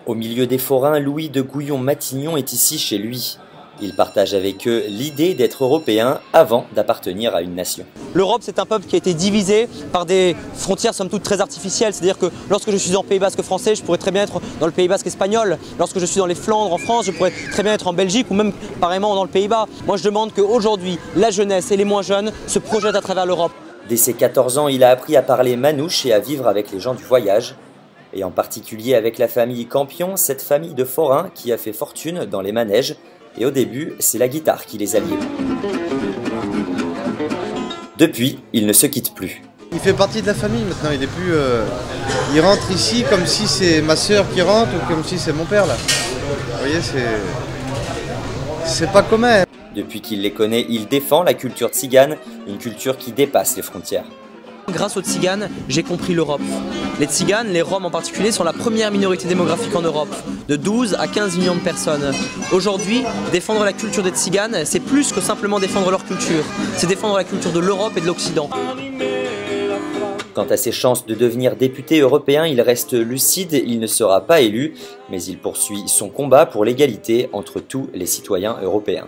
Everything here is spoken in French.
Au milieu des forains, Louis de Gouillon-Matignon est ici chez lui. Il partage avec eux l'idée d'être européen avant d'appartenir à une nation. L'Europe, c'est un peuple qui a été divisé par des frontières somme toute très artificielles. C'est-à-dire que lorsque je suis dans le Pays Basque français, je pourrais très bien être dans le Pays Basque espagnol. Lorsque je suis dans les Flandres en France, je pourrais très bien être en Belgique ou même pareillement dans le Pays-Bas. Moi, je demande qu'aujourd'hui, la jeunesse et les moins jeunes se projettent à travers l'Europe. Dès ses 14 ans, il a appris à parler manouche et à vivre avec les gens du voyage. Et en particulier avec la famille Campion, cette famille de forains qui a fait fortune dans les manèges. Et au début, c'est la guitare qui les a liés. Depuis, il ne se quitte plus. Il fait partie de la famille maintenant, il est plus... il rentre ici comme si c'est ma sœur qui rentre ou comme si c'est mon père là. Vous voyez, c'est pas commun. Depuis qu'il les connaît, il défend la culture tzigane, une culture qui dépasse les frontières. Grâce aux Tziganes, j'ai compris l'Europe. Les Tziganes, les Roms en particulier, sont la première minorité démographique en Europe, de 12 à 15 millions de personnes. Aujourd'hui, défendre la culture des Tziganes, c'est plus que simplement défendre leur culture, c'est défendre la culture de l'Europe et de l'Occident. Quant à ses chances de devenir député européen, il reste lucide, il ne sera pas élu, mais il poursuit son combat pour l'égalité entre tous les citoyens européens.